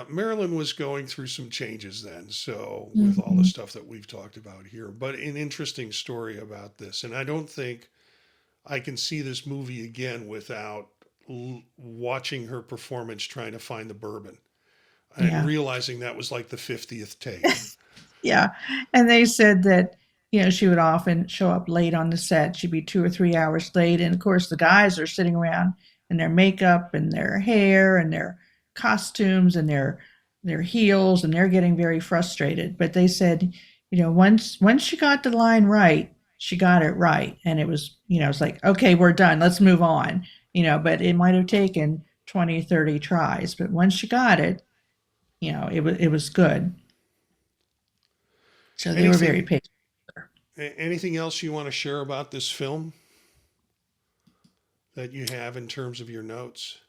A: Marilyn was going through some changes then, so with all the
B: Hmm.
A: stuff that we've talked about here. But an interesting story about this, and I don't think I can see this movie again without watching her performance trying to find the bourbon and
B: Yeah.
A: realizing that was like the 50th take.
B: Yeah. And they said that, she would often show up late on the set. She'd be 2 or 3 hours late. And of course, the guys are sitting around in their makeup and their hair and their costumes and their heels, and they're getting very frustrated. But they said, once she got the line right, she got it right. And it was, it's like, okay, we're done. Let's move on. But it might have taken 20, 30 tries. But once she got it, it was good. So they were very
A: Anything
B: patient.
A: anything else you want to share about this film that you have in terms of your notes?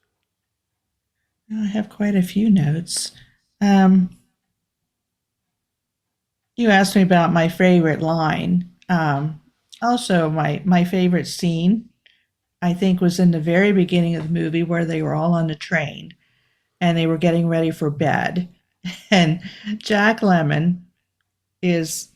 B: I have quite a few notes. Um, you asked me about my favorite line. Also, my favorite scene, I think, was in the very beginning of the movie where they were all on the train and they were getting ready for bed. And Jack Lemmon is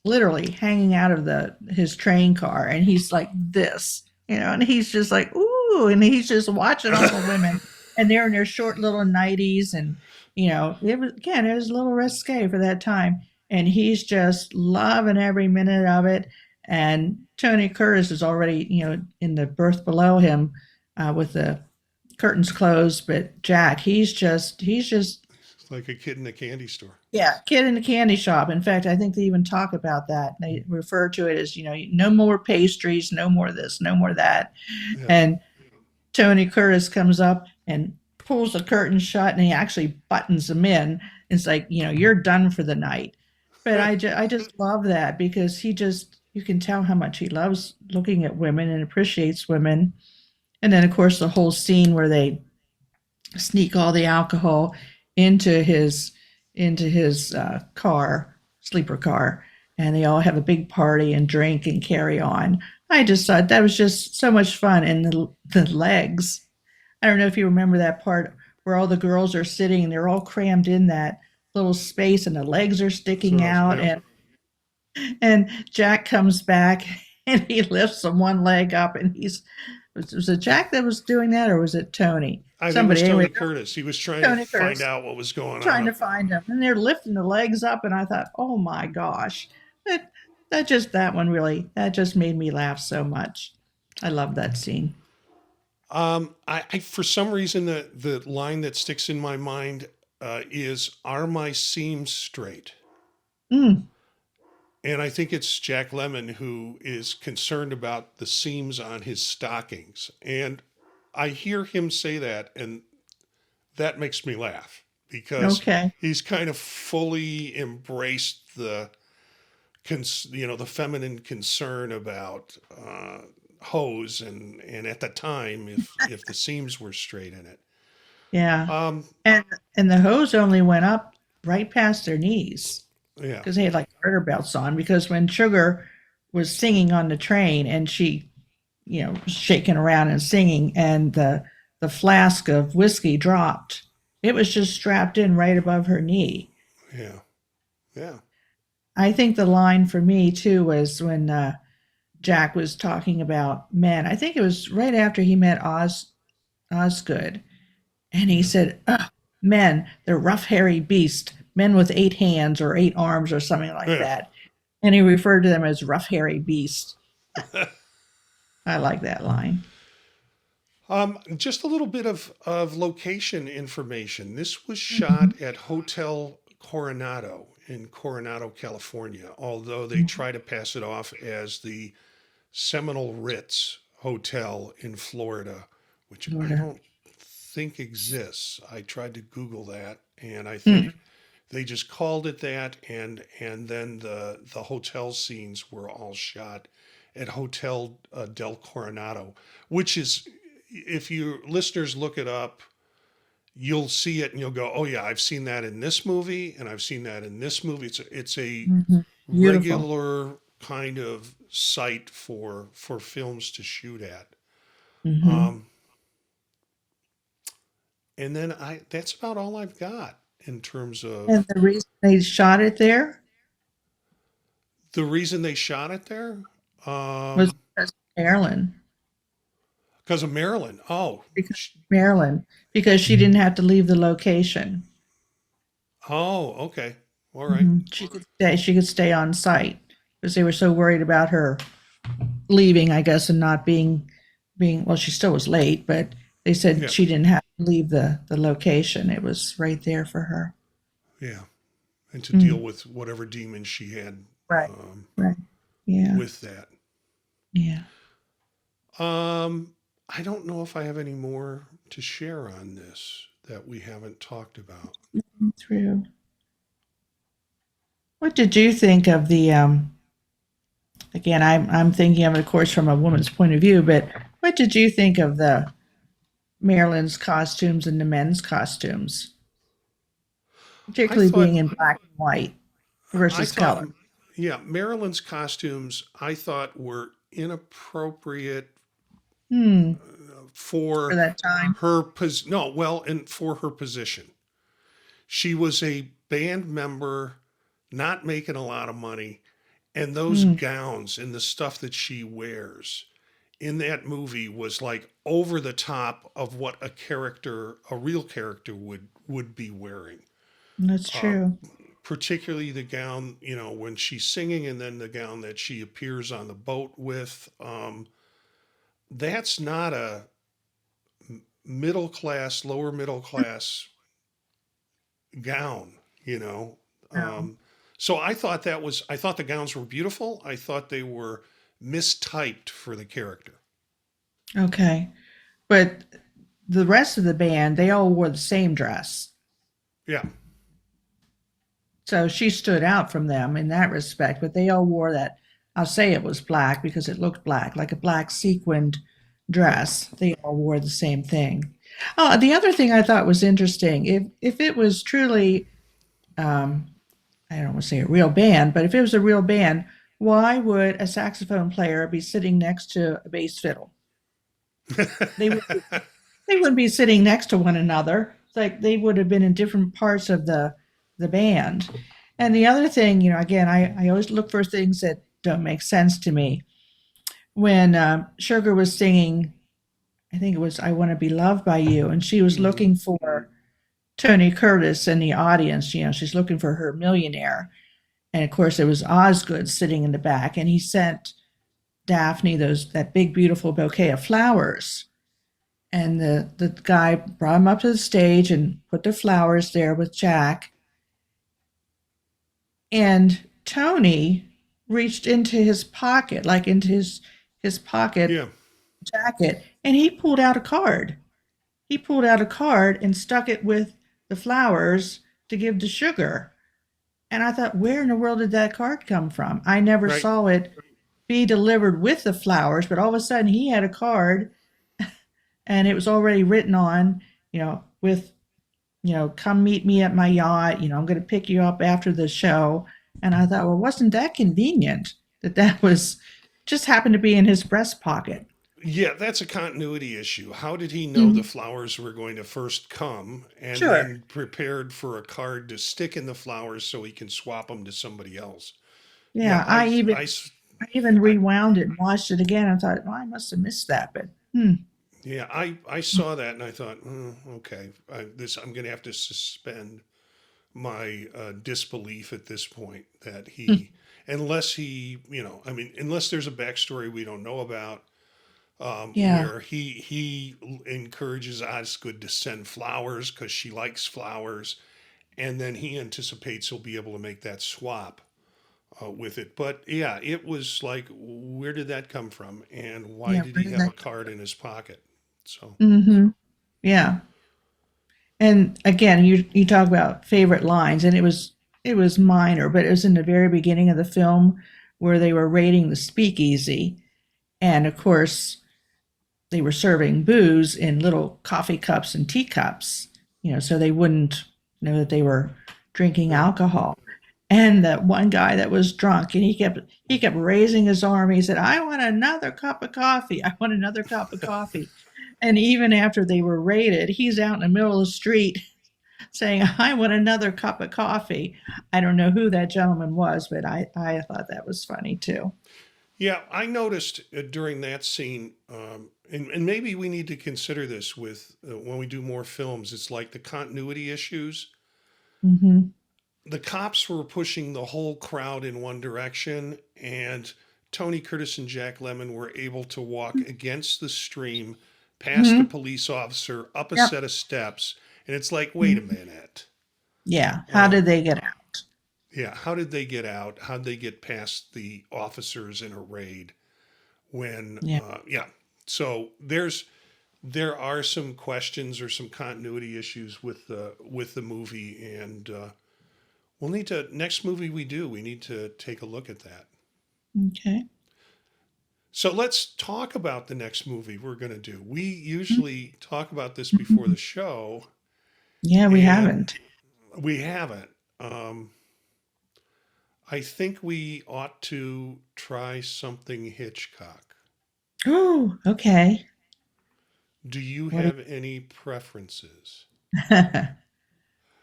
B: literally hanging out of the his train car, and he's like this, and he's just like ooh, and he's just watching all the women, and they're in their short little nighties, and it was a little risque for that time, and he's just loving every minute of it. And Tony Curtis is already in the berth below him, with the curtains closed, but Jack, he's just
A: It's like a kid in a candy store.
B: yeah, kid in the candy shop. In fact, I think they even talk about that. They refer to it as, no more pastries, no more this, no more that.
A: Yeah.
B: And Tony Curtis comes up and pulls the curtain shut, and he actually buttons them in. It's like, you're done for the night. But I just love that because you can tell how much he loves looking at women and appreciates women. And then, of course, the whole scene where they sneak all the alcohol into his car, sleeper car, and they all have a big party and drink and carry on. I just thought that was just so much fun. And the legs. I don't know if you remember that part where all the girls are sitting and they're all crammed in that little space and the legs are sticking
A: So,
B: out,
A: yeah.
B: and Jack comes back and he lifts the one leg up, and was it Jack that was doing that, or was it Tony?
A: I think it was
B: Somebody
A: Tony
B: anyway.
A: Curtis. He was trying to
B: Tony
A: find
B: Curtis
A: out what was going
B: trying
A: on.
B: to find him, and they're lifting the legs up, and I thought, oh my gosh, that that just made me laugh so much. I love that scene.
A: I for some reason the line that sticks in my mind is "Are my seams straight?"
B: Mm,
A: And I think it's Jack Lemmon who is concerned about the seams on his stockings. And I hear him say that, and that makes me laugh because
B: okay.
A: he's kind of fully embraced the feminine concern about hose, and at the time, if the seams were straight in it.
B: Yeah,
A: Um,
B: and the hose only went up right past their knees
A: yeah,
B: because they had like garter belts on. Because when Sugar was singing on the train, and she shaking around and singing, and the flask of whiskey dropped. It was just strapped in right above her knee.
A: yeah, yeah.
B: I think the line for me too was when Jack was talking about men. I think it was right after he met Osgood, and he
A: Yeah.
B: said, "Ugh, men, they're rough, hairy beasts, men with 8 hands or 8 arms or something like
A: Yeah.
B: that." And he referred to them as rough, hairy beasts. I like that line.
A: Just a little bit of location information. This was
B: Mhm.
A: shot at Hotel Coronado in Coronado, California, although they try to pass it off as the Seminole Ritz Hotel in Florida, which I
B: Florida.
A: don't think exists. I tried to Google that, and I
B: Mm.
A: think they just called it that, and then the hotel scenes were all shot at Hotel del Coronado, which is, if you listeners look it up, you'll see it and you'll go, oh yeah, I've seen that in this movie and I've seen that in this movie. It's a
B: Mhm. Beautiful.
A: regular kind of site for films to shoot at.
B: Hmm.
A: Um, and then I that's about all I've got in terms
B: And
A: of
B: the reason they shot it there
A: the reason they shot it there.
B: was
A: Um,
B: because of Marilyn,
A: because of Marilyn. Oh,
B: because Marilyn, because she didn't have to leave the location.
A: oh, okay, all right,
B: She could stay. She could stay on site because they were so worried about her leaving, I guess, and not being. Well, she still was late, but they said
A: yeah,
B: she didn't have to leave the location. It was right there for her.
A: yeah, and to deal
B: Mm,
A: with whatever demons she had
B: right. Right. Yeah.
A: with that.
B: Yeah.
A: I don't know if I have any more to share on this that we haven't talked about.
B: Through. What did you think of the again, I'm thinking of it, of course, from a woman's point of view, but what did you think of the Marilyn's costumes and the men's costumes,
A: I
B: particularly
A: thought
B: being in black and white
A: I
B: versus
A: thought
B: color?
A: yeah, Marilyn's costumes I thought were inappropriate
B: Hmm. For
A: for
B: that time.
A: no, well, and for her position. She was a band member, not making a lot of money, and those
B: Hmm.
A: gowns and the stuff that she wears in that movie was like over the top of what a real character would be wearing.
B: That's true.
A: Particularly the gown, when she's singing, and then the gown that she appears on the boat with. That's not a middle class, lower middle class gown, you know.
B: No.
A: So I thought the gowns were beautiful. I thought they were mistyped for the character.
B: Okay. But the rest of the band, they all wore the same dress.
A: Yeah,
B: So she stood out from them in that respect, but they all wore that. I'll say it was black because it looked black, like a black sequined dress. They all wore the same thing. Oh, the other thing I thought was interesting, if it was truly, um, I don't want to say a real band, but if it was a real band, why would a saxophone player be sitting next to a bass fiddle? They would they wouldn't be sitting next to one another. It's like they would have been in different parts of the band. And the other thing, again, I always look for things that don't make sense to me. When Sugar was singing, I think it was "I Want to Be Loved by You," and she was
A: hmm
B: looking for Tony Curtis in the audience. She's looking for her millionaire, and of course it was Osgood sitting in the back, and he sent Daphne that big beautiful bouquet of flowers. And the guy brought him up to the stage and put the flowers there with Jack. And Tony reached into his pocket, like into his pocket
A: yeah,
B: jacket, and he pulled out a card. He pulled out a card and stuck it with the flowers to give to Sugar. And I thought, where in the world did that card come from? I never
A: right.
B: saw it be delivered with the flowers, but all of a sudden he had a card and it was already written on, with, come meet me at my yacht. I'm going to pick you up after the show. And I thought, well, wasn't that convenient that was just happened to be in his breast pocket?
A: Yeah, that's a continuity issue. How did he know the
B: Mhm.
A: flowers were going to first come and
B: Sure.
A: then prepared for a card to stick in the flowers so he can swap them to somebody else? Yeah,
B: Yeah, I even
A: I
B: rewound it and watched it again. I thought, well, I must have missed that, but
A: yeah, I saw that and I thought, okay, I'm going to have to suspend my disbelief at this point that unless I mean, unless there's a backstory we don't know about,
B: yeah,
A: where he encourages Osgood to send flowers because she likes flowers, and then he anticipates he'll be able to make that swap with it. But yeah, it was like, where did that come from, and why
B: yeah.
A: did
B: Where
A: he
B: did
A: have a
B: that?
A: card in his pocket? So
B: Mm-hmm. Yeah, and again, you talk about favorite lines, and it was minor, but it was in the very beginning of the film where they were raiding the speakeasy, and of course they were serving booze in little coffee cups and teacups, so they wouldn't know that they were drinking
A: right.
B: alcohol. And that one guy that was drunk, and he kept raising his arm. He said, "I want another cup of coffee. I want another cup of coffee." And even after they were raided, he's out in the middle of the street saying, "I want another cup of coffee." I don't know who that gentleman was, but I thought that was funny too.
A: Yeah, I noticed during that scene, and maybe we need to consider this with when we do more films. It's like the continuity issues.
B: Hmm.
A: The cops were pushing the whole crowd in one direction, and Tony Curtis and Jack Lemmon were able to walk against the stream, past a
B: Hmm.
A: police officer, up a
B: Yep.
A: set of steps, and it's like, wait a
B: Mhm.
A: minute.
B: Yeah. How
A: Uh,
B: did they get out?
A: yeah, how did they get out? How did they get past the officers in a raid? When,
B: Yeah.
A: yeah. So there are some questions or some continuity issues with the movie, and We'll need to, next movie we do, we need to take a look at that.
B: Okay.
A: So let's talk about the next movie we're going to do. We usually talk about this before the show.
B: Yeah, we haven't.
A: We haven't. I think we ought to try something Hitchcock.
B: Oh, okay.
A: Do you have any preferences?
B: Oh,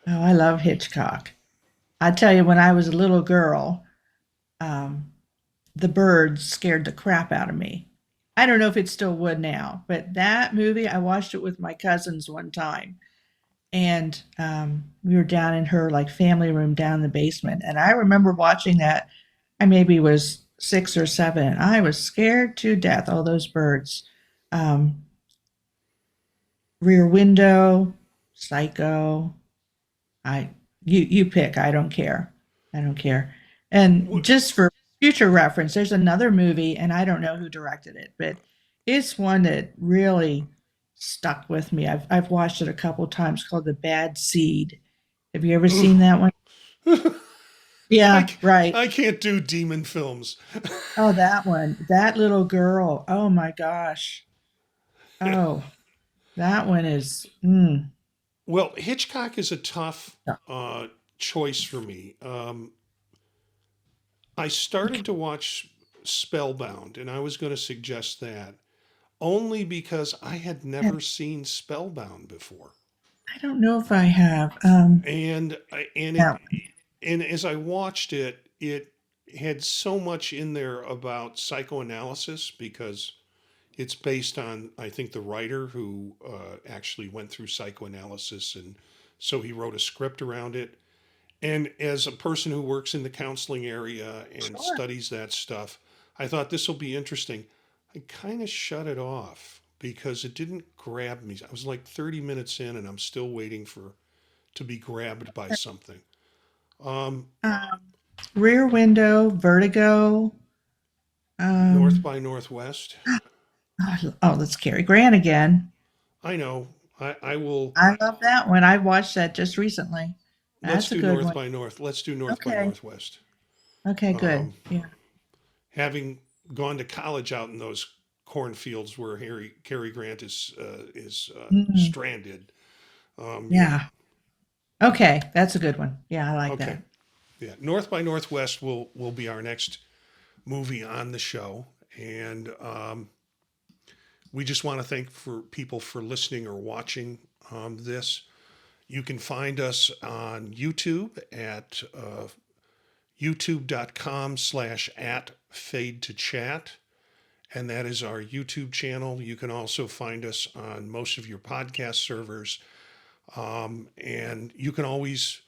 B: I love Hitchcock. I tell you, when I was a little girl, the birds scared the crap out of me. I don't know if it still would now, but that movie, I watched it with my cousins one time. And we were down in her like family room down in the basement. And I remember watching that. I maybe was 6 or 7. And I was scared to death. All those birds. Um, Rear Window, Psycho. You pick. I don't care. I don't care. And just for future reference, there's another movie, and I don't know who directed it, but it's one that really stuck with me. I've watched it a couple times, called The Bad Seed. Have you ever seen that one? Yeah, right.
A: I can't do demon films.
B: Oh, that one. That little girl. Oh my gosh. Oh, that one is.
A: Well, Hitchcock is a tough choice for me. I started to watch Spellbound, and I was going to suggest that only because I had never seen Spellbound before.
B: I don't know if I have.
A: And as I watched it, it had so much in there about psychoanalysis because it's based on, I think, the writer who actually went through psychoanalysis, and so he wrote a script around it. And as a person who works in the counseling area and studies that stuff, I thought this will be interesting. I kind of shut it off because it didn't grab me. I was like 30 minutes in and I'm still waiting to be grabbed by something.
B: Rear Window, Vertigo.
A: North by Northwest.
B: Oh, that's Cary Grant again.
A: I know. I will.
B: I love that one. I watched that just recently.
A: Let's
B: That's a
A: do
B: good
A: North
B: one.
A: by North. Let's do North by
B: Okay.
A: Northwest.
B: Okay, good. Yeah.
A: Having gone to college out in those cornfields where Cary Grant is stranded.
B: Yeah. Okay, that's a good one. Yeah, I like
A: Okay.
B: that.
A: Yeah. North by Northwest will be our next movie on the show, and we just want to thank for people for listening or watching this. You can find us on YouTube at youtube.com/@fade2chat. And that is our YouTube channel. You can also find us on most of your podcast servers. And you can always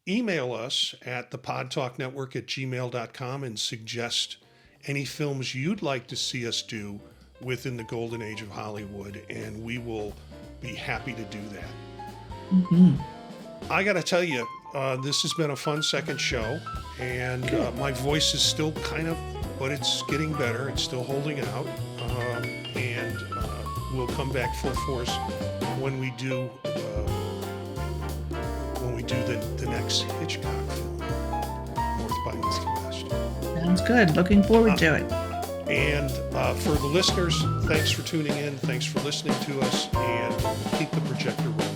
A: email us at thepodtalknetwork@gmail.com and suggest any films you'd like to see us do within the golden age of Hollywood. And we will be happy to do that. I got to tell you, this has been a fun second show, and my voice is still kind of, but it's getting better. It's still holding out, and we'll come back full force when we do the next Hitchcock film, North by Northwest.
B: Sounds good. Looking forward to it.
A: And for the listeners, thanks for tuning in. Thanks for listening to us, and keep the projector rolling.